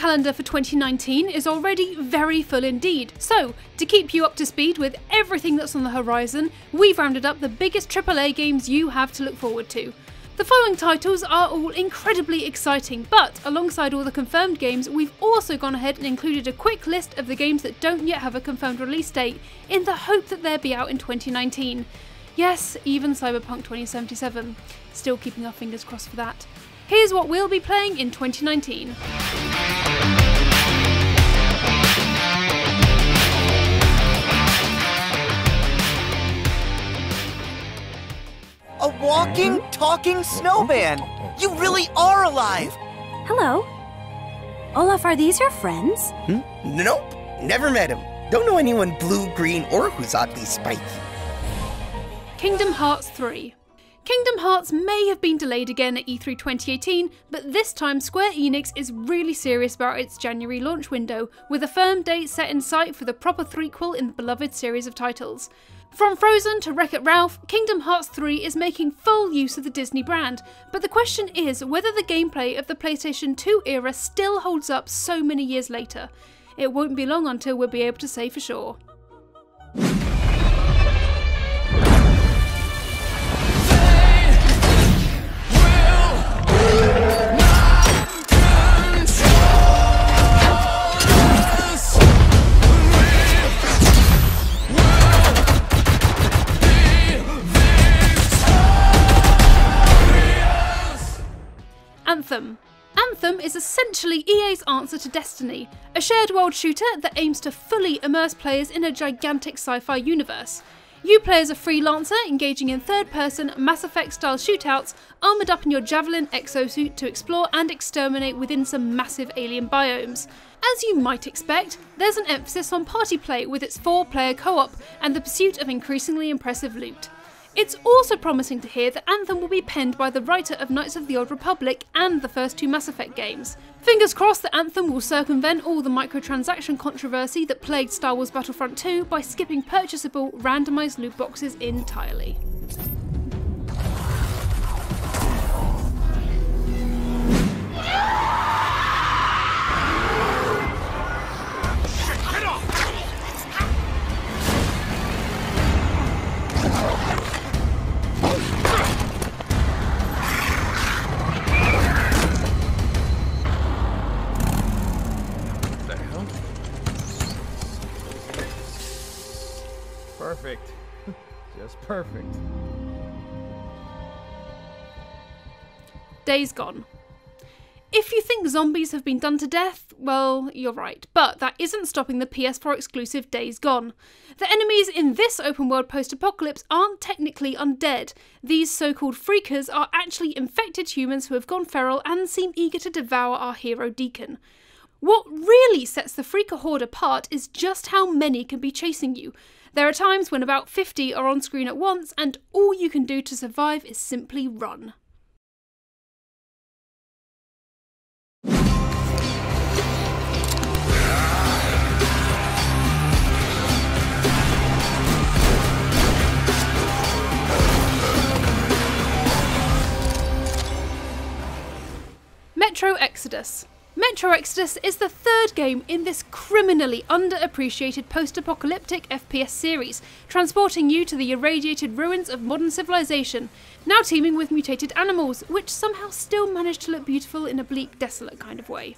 calendar for 2019 is already very full indeed, so to keep you up to speed with everything that's on the horizon, we've rounded up the biggest AAA games you have to look forward to. The following titles are all incredibly exciting, but alongside all the confirmed games, we've also gone ahead and included a quick list of the games that don't yet have a confirmed release date, in the hope that they'll be out in 2019. Yes, even Cyberpunk 2077. Still keeping our fingers crossed for that. Here's what we'll be playing in 2019. A walking, talking snowman! You really are alive! Hello. Olaf, are these your friends? Nope, never met him. Don't know anyone blue, green, or who's oddly spiky. Kingdom Hearts III. Kingdom Hearts may have been delayed again at E3 2018, but this time Square Enix is really serious about its January launch window, with a firm date set in sight for the proper threequel in the beloved series of titles. From Frozen to Wreck-It Ralph, Kingdom Hearts 3 is making full use of the Disney brand, but the question is whether the gameplay of the PlayStation 2 era still holds up so many years later. It won't be long until we'll be able to say for sure. Anthem. Anthem is essentially EA's answer to Destiny, a shared world shooter that aims to fully immerse players in a gigantic sci-fi universe. You play as a freelancer engaging in third-person Mass Effect-style shootouts, armoured up in your Javelin exosuit to explore and exterminate within some massive alien biomes. As you might expect, there's an emphasis on party play with its 4-player co-op and the pursuit of increasingly impressive loot. It's also promising to hear that Anthem will be penned by the writer of Knights of the Old Republic and the first 2 Mass Effect games. Fingers crossed that Anthem will circumvent all the microtransaction controversy that plagued Star Wars Battlefront 2 by skipping purchasable, randomised loot boxes entirely. Perfect. Just perfect. Days Gone. If you think zombies have been done to death, well, you're right, but that isn't stopping the PS4 exclusive Days Gone. The enemies in this open world post-apocalypse aren't technically undead. These so-called freakers are actually infected humans who have gone feral and seem eager to devour our hero Deacon. What really sets the freaker horde apart is just how many can be chasing you. There are times when about 50 are on screen at once, and all you can do to survive is simply run. Metro Exodus. Metro Exodus is the third game in this criminally underappreciated post-apocalyptic FPS series, transporting you to the irradiated ruins of modern civilization, now teeming with mutated animals, which somehow still manage to look beautiful in a bleak, desolate kind of way.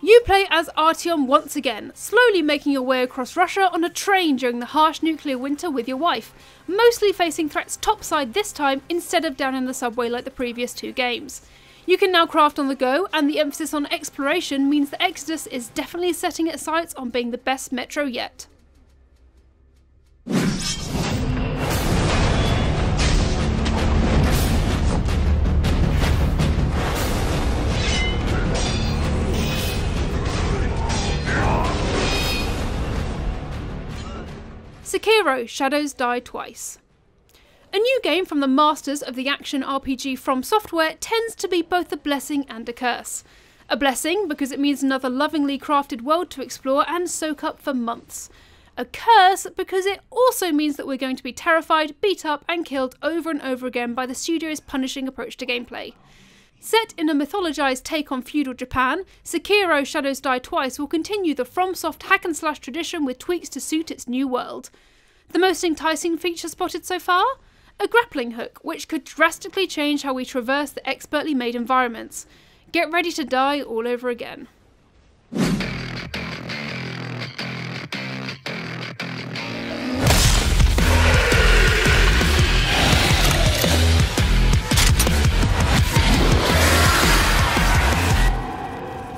You play as Artyom once again, slowly making your way across Russia on a train during the harsh nuclear winter with your wife, mostly facing threats topside this time instead of down in the subway like the previous 2 games. You can now craft on the go, and the emphasis on exploration means that Exodus is definitely setting its sights on being the best Metro yet. Sekiro: Shadows Die Twice. A new game from the masters of the action RPG From Software tends to be both a blessing and a curse. A blessing because it means another lovingly crafted world to explore and soak up for months. A curse because it also means that we're going to be terrified, beat up and killed over and over again by the studio's punishing approach to gameplay. Set in a mythologized take on feudal Japan, Sekiro Shadows Die Twice will continue the FromSoft hack-and-slash tradition with tweaks to suit its new world. The most enticing feature spotted so far? A grappling hook, which could drastically change how we traverse the expertly made environments. Get ready to die all over again.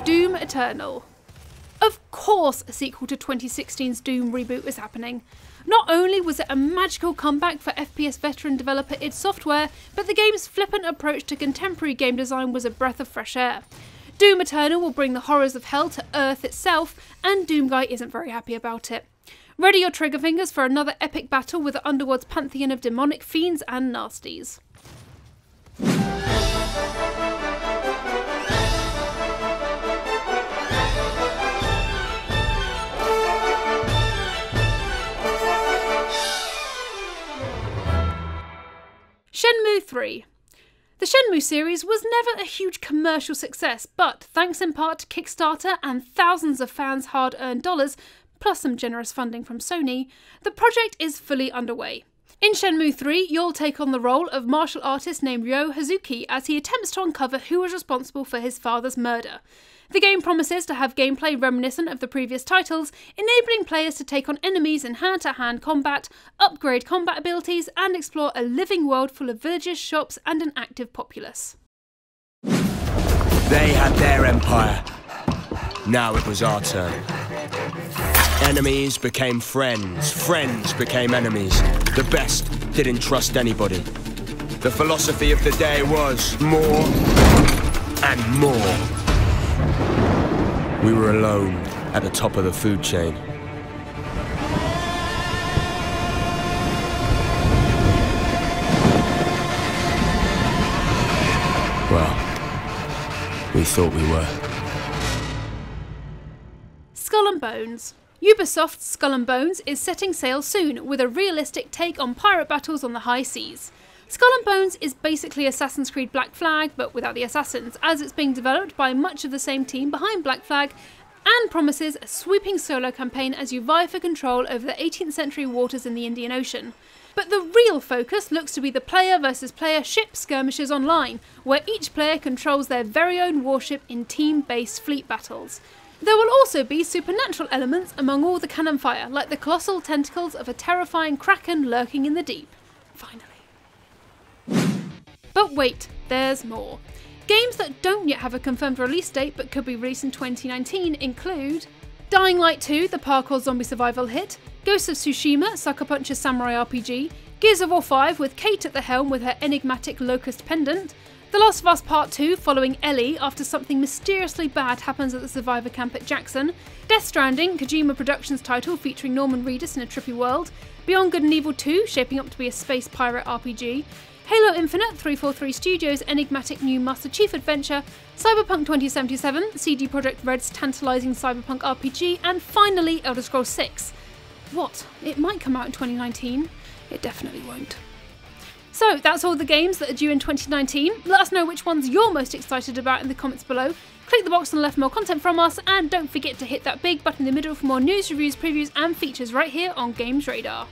Doom Eternal. Of course a sequel to 2016's Doom reboot is happening. Not only was it a magical comeback for FPS veteran developer id Software, but the game's flippant approach to contemporary game design was a breath of fresh air. Doom Eternal will bring the horrors of hell to Earth itself, and Doomguy isn't very happy about it. Ready your trigger fingers for another epic battle with the Underworld's pantheon of demonic fiends and nasties. Shenmue III. The Shenmue series was never a huge commercial success, but thanks in part to Kickstarter and thousands of fans' hard-earned dollars, plus some generous funding from Sony, the project is fully underway. In Shenmue 3, you'll take on the role of martial artist named Ryo Hazuki as he attempts to uncover who was responsible for his father's murder. The game promises to have gameplay reminiscent of the previous titles, enabling players to take on enemies in hand-to-hand combat, upgrade combat abilities, and explore a living world full of villages, shops, and an active populace. They had their empire. Now it was our turn. Enemies became friends, friends became enemies. The best didn't trust anybody. The philosophy of the day was more and more. We were alone at the top of the food chain. Well, we thought we were. Skullenbones. Ubisoft's Skullenbones is setting sail soon with a realistic take on pirate battles on the high seas. Skullenbones is basically Assassin's Creed Black Flag, but without the assassins, as it's being developed by much of the same team behind Black Flag, and promises a sweeping solo campaign as you vie for control over the 18th century waters in the Indian Ocean. But the real focus looks to be the player versus player ship skirmishes online, where each player controls their very own warship in team-based fleet battles. There will also be supernatural elements among all the cannon fire, like the colossal tentacles of a terrifying kraken lurking in the deep. Finally. But wait, there's more. Games that don't yet have a confirmed release date but could be released in 2019 include Dying Light 2, the parkour zombie survival hit, Ghost of Tsushima, Sucker Punch's samurai RPG, Gears of War 5 with Kate at the helm with her enigmatic locust pendant, The Last of Us Part 2 following Ellie after something mysteriously bad happens at the survivor camp at Jackson, Death Stranding, Kojima Productions title featuring Norman Reedus in a trippy world, Beyond Good and Evil 2 shaping up to be a space pirate RPG, Halo Infinite, 343 Studios' enigmatic new Master Chief adventure, Cyberpunk 2077, CD Projekt Red's tantalising cyberpunk RPG, and finally Elder Scrolls 6. What? It might come out in 2019? It definitely won't. So that's all the games that are due in 2019. Let us know which ones you're most excited about in the comments below. Click the box on the left for more content from us, and don't forget to hit that big button in the middle for more news, reviews, previews and features right here on Games Radar.